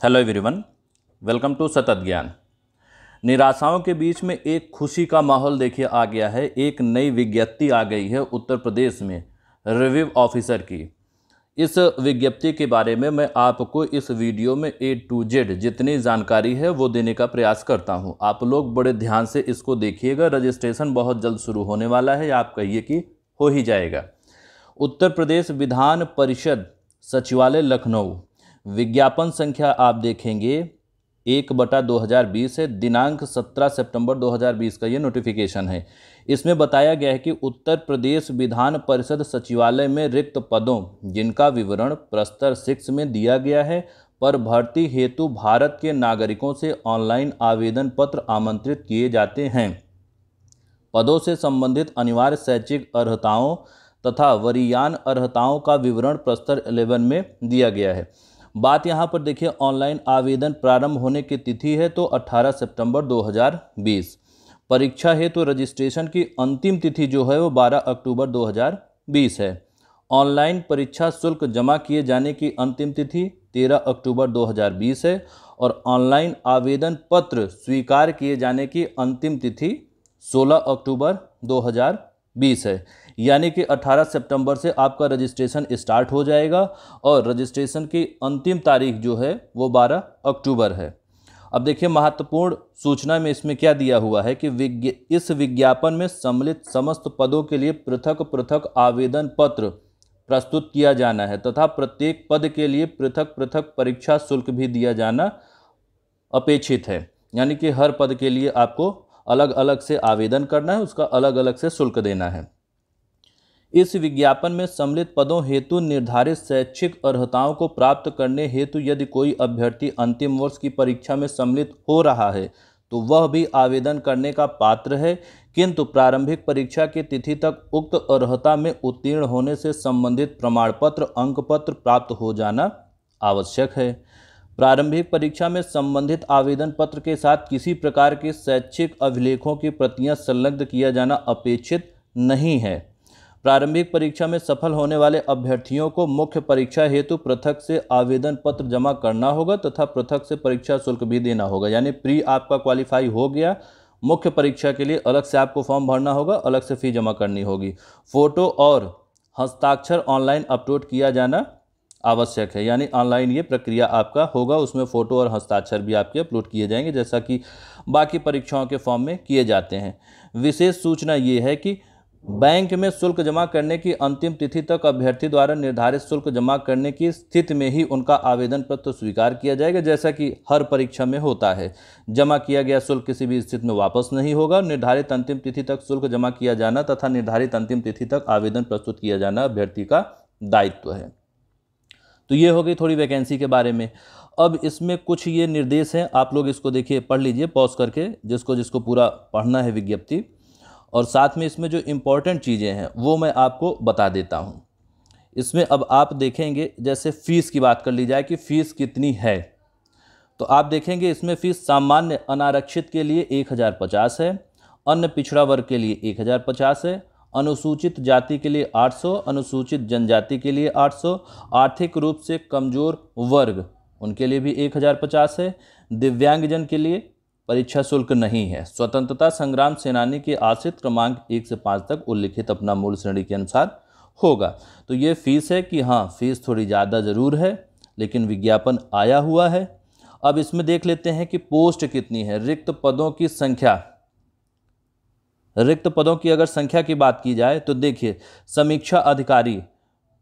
Hello everyone, welcome to सतत ज्ञान। निराशाओं के बीच में एक खुशी का माहौल देखिए आ गया है। एक नई विज्ञप्ति आ गई है उत्तर प्रदेश में रिव्यू ऑफिसर की। इस विज्ञप्ति के बारे में मैं आपको इस वीडियो में A to Z जितनी जानकारी है वो देने का प्रयास करता हूं। आप लोग बड़े ध्यान से इसको देखिएगा। रजिस्ट्रेशन बहुत जल्द शुरू होने वाला है, आप कहिए कि हो ही जाएगा। उत्तर प्रदेश विधान परिषद सचिवालय लखनऊ, विज्ञापन संख्या आप देखेंगे 1/2020 है। दिनांक 17 सितंबर 2020 का ये नोटिफिकेशन है। इसमें बताया गया है कि उत्तर प्रदेश विधान परिषद सचिवालय में रिक्त पदों जिनका विवरण प्रस्तर 6 में दिया गया है पर भर्ती हेतु भारत के नागरिकों से ऑनलाइन आवेदन पत्र आमंत्रित किए जाते हैं। पदों से संबंधित अनिवार्य शैक्षिक अर्हताओं तथा वरीयान अर्हताओं का विवरण प्रस्तर 11 में दिया गया है। बात यहाँ पर देखिए, ऑनलाइन आवेदन प्रारंभ होने की तिथि है तो 18 सितंबर 2020। परीक्षा हेतु रजिस्ट्रेशन की अंतिम तिथि जो है वो 12 अक्टूबर 2020 है। ऑनलाइन परीक्षा शुल्क जमा किए जाने की अंतिम तिथि 13 अक्टूबर 2020 है और ऑनलाइन आवेदन पत्र स्वीकार किए जाने की अंतिम तिथि 16 अक्टूबर 2020 है। यानी कि 18 सितंबर से आपका रजिस्ट्रेशन स्टार्ट हो जाएगा और रजिस्ट्रेशन की अंतिम तारीख जो है वो 12 अक्टूबर है। अब देखिए, महत्वपूर्ण सूचना में इसमें क्या दिया हुआ है कि इस विज्ञापन में सम्मिलित समस्त पदों के लिए पृथक पृथक आवेदन पत्र प्रस्तुत किया जाना है तथा प्रत्येक पद के लिए पृथक पृथक परीक्षा शुल्क भी दिया जाना अपेक्षित है। यानी कि हर पद के लिए आपको अलग अलग से आवेदन करना है, उसका अलग अलग से शुल्क देना है। इस विज्ञापन में सम्मिलित पदों हेतु निर्धारित शैक्षिक अर्हताओं को प्राप्त करने हेतु यदि कोई अभ्यर्थी अंतिम वर्ष की परीक्षा में सम्मिलित हो रहा है तो वह भी आवेदन करने का पात्र है, किंतु प्रारंभिक परीक्षा की तिथि तक उक्त अर्हता में उत्तीर्ण होने से संबंधित प्रमाण पत्र अंक पत्र प्राप्त हो जाना आवश्यक है। प्रारंभिक परीक्षा में संबंधित आवेदन पत्र के साथ किसी प्रकार के शैक्षिक अभिलेखों की प्रतियां संलग्न किया जाना अपेक्षित नहीं है। प्रारंभिक परीक्षा में सफल होने वाले अभ्यर्थियों को मुख्य परीक्षा हेतु पृथक से आवेदन पत्र जमा करना होगा तथा पृथक से परीक्षा शुल्क भी देना होगा। यानी प्री आपका क्वालिफाई हो गया, मुख्य परीक्षा के लिए अलग से आपको फॉर्म भरना होगा, अलग से फी जमा करनी होगी। फोटो और हस्ताक्षर ऑनलाइन अपलोड किया जाना आवश्यक है। यानी ऑनलाइन ये प्रक्रिया आपका होगा, उसमें फ़ोटो और हस्ताक्षर भी आपके अपलोड किए जाएंगे जैसा कि बाकी परीक्षाओं के फॉर्म में किए जाते हैं। विशेष सूचना ये है कि बैंक में शुल्क जमा करने की अंतिम तिथि तक अभ्यर्थी द्वारा निर्धारित शुल्क जमा करने की स्थिति में ही उनका आवेदन पत्र स्वीकार किया जाएगा, जैसा कि हर परीक्षा में होता है। जमा किया गया शुल्क किसी भी स्थिति में वापस नहीं होगा। निर्धारित अंतिम तिथि तक शुल्क जमा किया जाना तथा निर्धारित अंतिम तिथि तक आवेदन प्रस्तुत किया जाना अभ्यर्थी का दायित्व है। तो ये हो गई थोड़ी वैकेंसी के बारे में। अब इसमें कुछ ये निर्देश हैं, आप लोग इसको देखिए, पढ़ लीजिए पॉज करके, जिसको पूरा पढ़ना है विज्ञप्ति। और साथ में इसमें जो इम्पोर्टेंट चीज़ें हैं वो मैं आपको बता देता हूँ। इसमें अब आप देखेंगे, जैसे फ़ीस की बात कर ली जाए कि फ़ीस कितनी है, तो आप देखेंगे इसमें फ़ीस सामान्य अनारक्षित के लिए 1050 है, अन्य पिछड़ा वर्ग के लिए 1050 है, अनुसूचित जाति के लिए 800, अनुसूचित जनजाति के लिए 800, आर्थिक रूप से कमज़ोर वर्ग उनके लिए भी 1050 है। दिव्यांगजन के लिए परीक्षा शुल्क नहीं है। स्वतंत्रता संग्राम सेनानी के आश्रित क्रमांक 1 से 5 तक उल्लिखित अपना मूल श्रेणी के अनुसार होगा। तो ये फीस है कि हाँ, फीस थोड़ी ज़्यादा ज़रूर है, लेकिन विज्ञापन आया हुआ है। अब इसमें देख लेते हैं कि पोस्ट कितनी है, रिक्त पदों की संख्या। रिक्त पदों की अगर संख्या की बात की जाए तो देखिए, समीक्षा अधिकारी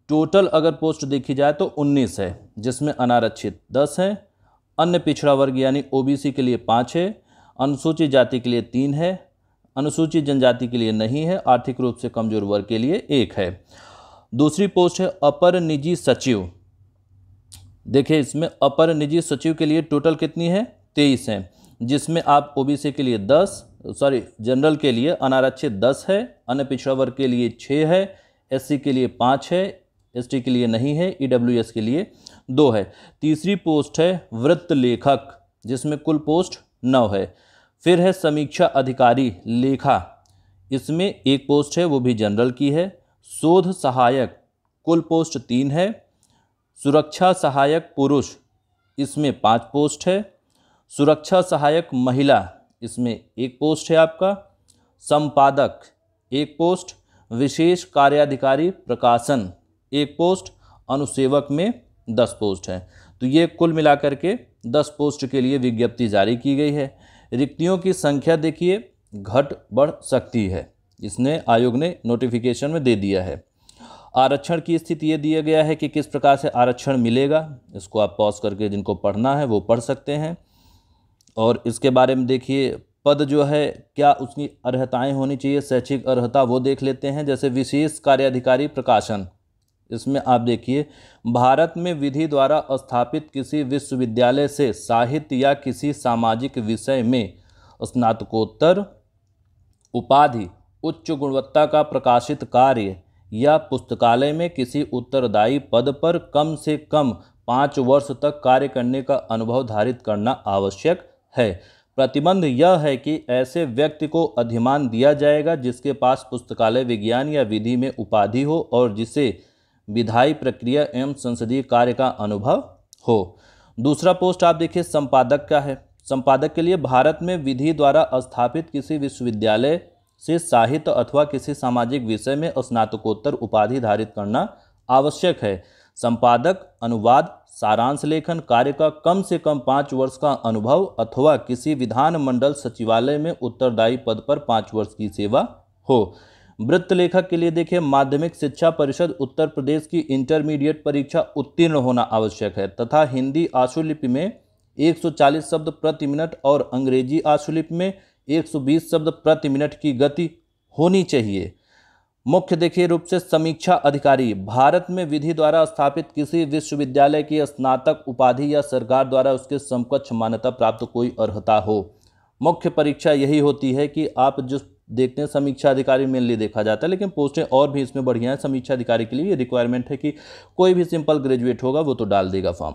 टोटल अगर पोस्ट देखी जाए तो 19 है, जिसमें अनारक्षित 10 है, अन्य पिछड़ा वर्ग यानी ओबीसी के लिए 5 है, अनुसूचित जाति के लिए 3 है, अनुसूचित जनजाति के लिए नहीं है, आर्थिक रूप से कमजोर वर्ग के लिए 1 है। दूसरी पोस्ट है अपर निजी सचिव। देखिए, इसमें अपर निजी सचिव के लिए टोटल कितनी है, 23 है, जिसमें आप ओबीसी के लिए जनरल के लिए अनारक्षित 10 है, अन्य पिछड़ा वर्ग के लिए 6 है, एससी के लिए 5 है, एसटी के लिए नहीं है, ईडब्ल्यूएस के लिए 2 है। तीसरी पोस्ट है वृत्त लेखक, जिसमें कुल पोस्ट 9 है। फिर है समीक्षा अधिकारी लेखा, इसमें एक पोस्ट है, वो भी जनरल की है। शोध सहायक कुल पोस्ट 3 है। सुरक्षा सहायक पुरुष इसमें 5 पोस्ट है। सुरक्षा सहायक महिला, इसमें 1 पोस्ट है आपका। संपादक 1 पोस्ट। विशेष कार्याधिकारी प्रकाशन 1 पोस्ट। अनुसेवक में 10 पोस्ट है। तो ये कुल मिलाकर के 10 पोस्ट के लिए विज्ञप्ति जारी की गई है। रिक्तियों की संख्या देखिए घट बढ़ सकती है, इसने आयोग ने नोटिफिकेशन में दे दिया है। आरक्षण की स्थिति ये दिया गया है कि किस प्रकार से आरक्षण मिलेगा, इसको आप पॉज करके जिनको पढ़ना है वो पढ़ सकते हैं। और इसके बारे में देखिए पद जो है क्या उसकी अर्हताएं होनी चाहिए, शैक्षिक अर्हता वो देख लेते हैं। जैसे विशेष कार्याधिकारी प्रकाशन, इसमें आप देखिए भारत में विधि द्वारा स्थापित किसी विश्वविद्यालय से साहित्य या किसी सामाजिक विषय में स्नातकोत्तर उपाधि, उच्च गुणवत्ता का प्रकाशित कार्य या पुस्तकालय में किसी उत्तरदायी पद पर कम से कम 5 वर्ष तक कार्य करने का अनुभव धारित करना आवश्यक है। प्रतिबंध यह है कि ऐसे व्यक्ति को अधिमान दिया जाएगा जिसके पास पुस्तकालय विज्ञान या विधि में उपाधि हो और जिसे विधायी प्रक्रिया एवं संसदीय कार्य का अनुभव हो। दूसरा पोस्ट आप देखिए संपादक का है। संपादक के लिए भारत में विधि द्वारा स्थापित किसी विश्वविद्यालय से साहित्य अथवा किसी सामाजिक विषय में स्नातकोत्तर उपाधि धारित करना आवश्यक है। संपादक अनुवाद, सारांश लेखन कार्य का कम से कम 5 वर्ष का अनुभव अथवा किसी विधानमंडल सचिवालय में उत्तरदायी पद पर 5 वर्ष की सेवा हो। वृत्त लेखक के लिए देखिए माध्यमिक शिक्षा परिषद उत्तर प्रदेश की इंटरमीडिएट परीक्षा उत्तीर्ण होना आवश्यक है तथा हिंदी आशुलिपि में 140 शब्द प्रति मिनट और अंग्रेजी आशुलिपि में 120 शब्द प्रति मिनट की गति होनी चाहिए। मुख्य देखिए रूप से समीक्षा अधिकारी, भारत में विधि द्वारा स्थापित किसी विश्वविद्यालय की स्नातक उपाधि या सरकार द्वारा उसके समकक्ष मान्यता प्राप्त कोई अर्हता हो। मुख्य परीक्षा यही होती है कि आप जो देखते हैं समीक्षा अधिकारी मेनली देखा जाता है, लेकिन पोस्टें और भी इसमें बढ़िया है। समीक्षा अधिकारी के लिए ये रिक्वायरमेंट है कि कोई भी सिंपल ग्रेजुएट होगा वो तो डाल देगा फॉर्म।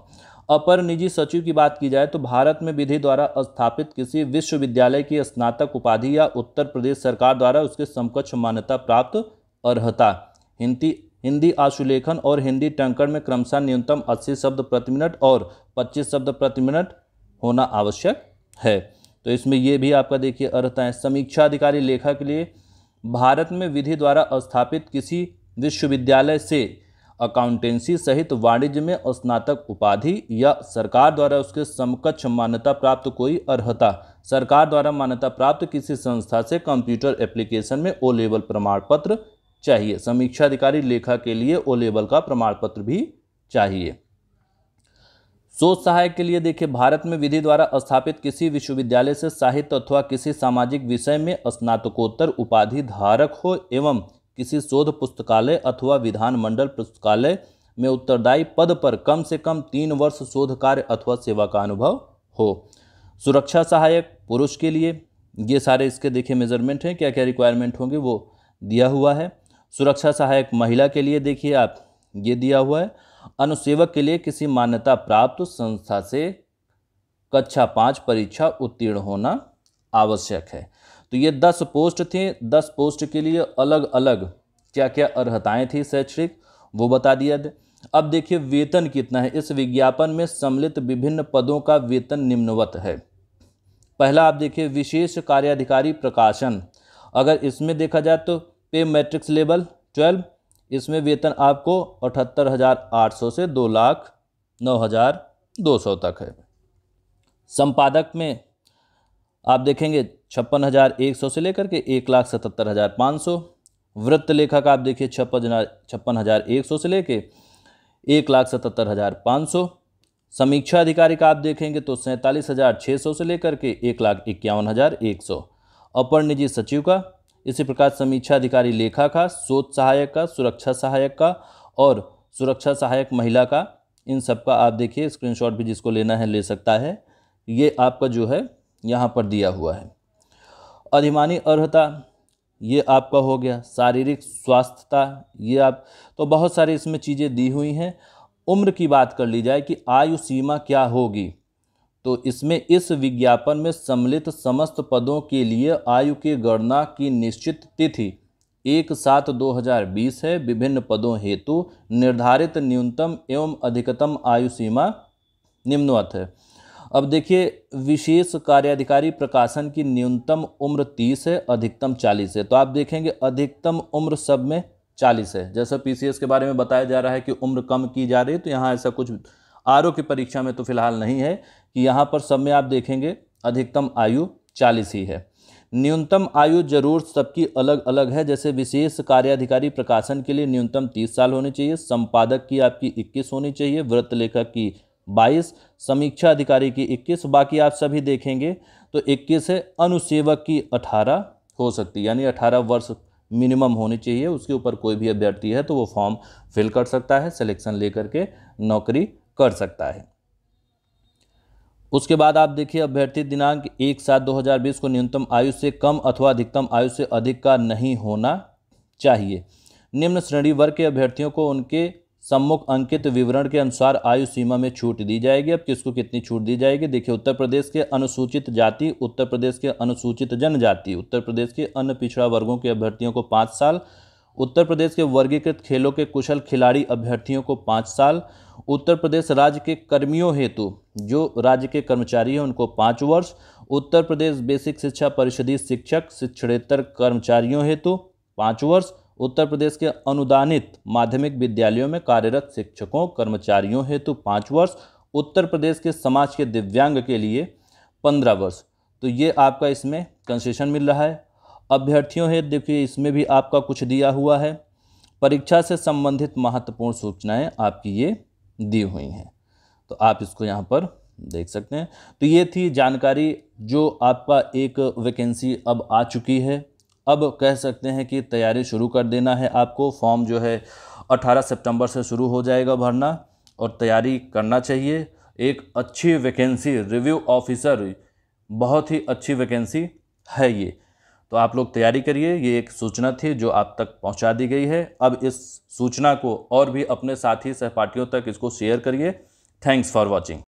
अपर निजी सचिव की बात की जाए तो भारत में विधि द्वारा स्थापित किसी विश्वविद्यालय की स्नातक उपाधि या उत्तर प्रदेश सरकार द्वारा उसके समकक्ष मान्यता प्राप्त अर्हता हिंदी आशुलेखन और हिंदी टंकण में क्रमशः न्यूनतम 80 शब्द प्रति मिनट और 25 शब्द प्रति मिनट होना आवश्यक है। तो इसमें ये भी आपका देखिए अर्हता है। समीक्षा अधिकारी लेखा के लिए भारत में विधि द्वारा स्थापित किसी विश्वविद्यालय से अकाउंटेंसी सहित वाणिज्य में स्नातक उपाधि या सरकार द्वारा उसके समकक्ष मान्यता प्राप्त कोई अर्हता, सरकार द्वारा मान्यता प्राप्त किसी संस्था से कंप्यूटर एप्लीकेशन में ओ लेवल प्रमाण पत्र चाहिए। समीक्षा अधिकारी लेखा के लिए ओ लेवल का प्रमाण पत्र भी चाहिए। शोध सहायक के लिए देखिए भारत में विधि द्वारा स्थापित किसी विश्वविद्यालय से साहित्य अथवा किसी सामाजिक विषय में स्नातकोत्तर उपाधि धारक हो एवं किसी शोध पुस्तकालय अथवा विधानमंडल पुस्तकालय में उत्तरदायी पद पर कम से कम 3 वर्ष शोध कार्य अथवा सेवा का अनुभव हो। सुरक्षा सहायक पुरुष के लिए ये सारे इसके देखिए मेजरमेंट हैं, क्या क्या रिक्वायरमेंट होंगे वो दिया हुआ है। सुरक्षा सहायक महिला के लिए देखिए आप ये दिया हुआ है। अनुसेवक के लिए किसी मान्यता प्राप्त संस्था से कक्षा 5 परीक्षा उत्तीर्ण होना आवश्यक है। तो ये 10 पोस्ट थे। 10 पोस्ट के लिए अलग अलग क्या क्या अर्हताएं थी शैक्षणिक वो बता दिया। अब देखिए वेतन कितना है। इस विज्ञापन में सम्मिलित विभिन्न पदों का वेतन निम्नवत है। पहला आप देखिए विशेष कार्याधिकारी प्रकाशन, अगर इसमें देखा जाए तो पे मैट्रिक्स लेवल 12, इसमें वेतन आपको 78,800 से 2,09,200 तक है। संपादक में आप देखेंगे 56,100 से लेकर के 1,77,500। वृत्त लेखक आप देखिए 56,100 से लेके 1,77,500। समीक्षा अधिकारी का आप देखेंगे तो 47,600 से लेकर के 1,51,100। अपर निजी सचिव का इसी प्रकार समीक्षा अधिकारी लेखा का, शोध सहायक का, सुरक्षा सहायक का और सुरक्षा सहायक महिला का, इन सब का आप देखिए स्क्रीनशॉट भी जिसको लेना है ले सकता है। ये आपका जो है यहाँ पर दिया हुआ है। अधिमानी अर्हता ये आपका हो गया। शारीरिक स्वास्थ्यता ये आप तो बहुत सारी इसमें चीज़ें दी हुई हैं। उम्र की बात कर ली जाए कि आयु सीमा क्या होगी, तो इसमें इस विज्ञापन में सम्मिलित समस्त पदों के लिए आयु की गणना की निश्चित तिथि 1/7/2020 है। विभिन्न पदों हेतु निर्धारित न्यूनतम एवं अधिकतम आयु सीमा निम्नवत है। अब देखिए, विशेष कार्याधिकारी प्रकाशन की न्यूनतम उम्र 30 है, अधिकतम 40 है। तो आप देखेंगे अधिकतम उम्र सब में 40 है। जैसा पीसीएस के बारे में बताया जा रहा है कि उम्र कम की जा रही है, तो यहाँ ऐसा कुछ आरओ की परीक्षा में तो फिलहाल नहीं है कि यहाँ पर सब में आप देखेंगे अधिकतम आयु 40 ही है। न्यूनतम आयु जरूर सबकी अलग अलग है। जैसे विशेष कार्याधिकारी प्रकाशन के लिए न्यूनतम 30 साल होनी चाहिए, संपादक की आपकी 21 होनी चाहिए, वृत्त लेखक की 22, समीक्षा अधिकारी की 21, बाकी आप सभी देखेंगे तो 21 है। अनुसेवक की 18 हो सकती है, यानी 18 वर्ष मिनिमम होनी चाहिए। उसके ऊपर कोई भी अभ्यर्थी है तो वो फॉर्म फिल कर सकता है, सिलेक्शन लेकर के नौकरी कर सकता है। उसके बाद आप देखिए, अभ्यर्थी दिनांक 1/7/2020 को न्यूनतम आयु से कम अथवा अधिकतम आयु से अधिक का नहीं होना चाहिए। निम्न श्रेणी वर्ग के अभ्यर्थियों को उनके सम्मुख अंकित विवरण के अनुसार आयु सीमा में छूट दी जाएगी। अब किसको कितनी छूट दी जाएगी? देखिए, उत्तर प्रदेश के अनुसूचित जाति, उत्तर प्रदेश के अनुसूचित जनजाति, उत्तर प्रदेश के अन्य पिछड़ा वर्गों के अभ्यर्थियों को 5 साल, उत्तर प्रदेश के वर्गीकृत खेलों के कुशल खिलाड़ी अभ्यर्थियों को 5 साल, उत्तर प्रदेश राज्य के कर्मियों हेतु जो राज्य के कर्मचारी हैं उनको 5 वर्ष, उत्तर प्रदेश बेसिक शिक्षा परिषदीय शिक्षक शिक्षणेतर कर्मचारियों हेतु 5 वर्ष, उत्तर प्रदेश के अनुदानित माध्यमिक विद्यालयों में कार्यरत शिक्षकों कर्मचारियों हेतु 5 वर्ष, उत्तर प्रदेश के समाज के दिव्यांग के लिए 15 वर्ष। तो ये आपका इसमें कंसेशन मिल रहा है। अभ्यर्थियों हेतु देखिए, इसमें भी आपका कुछ दिया हुआ है। परीक्षा से संबंधित महत्वपूर्ण सूचनाएं आपकी ये दी हुई हैं, तो आप इसको यहाँ पर देख सकते हैं। तो ये थी जानकारी जो आपका एक वैकेंसी अब आ चुकी है। अब कह सकते हैं कि तैयारी शुरू कर देना है आपको। फॉर्म जो है 18 सितंबर से शुरू हो जाएगा भरना, और तैयारी करना चाहिए। एक अच्छी वैकेंसी, रिव्यू ऑफिसर, बहुत ही अच्छी वैकेंसी है ये। तो आप लोग तैयारी करिए। ये एक सूचना थी जो आप तक पहुंचा दी गई है। अब इस सूचना को और भी अपने साथी सहपाठियों तक इसको शेयर करिए। Thanks for watching.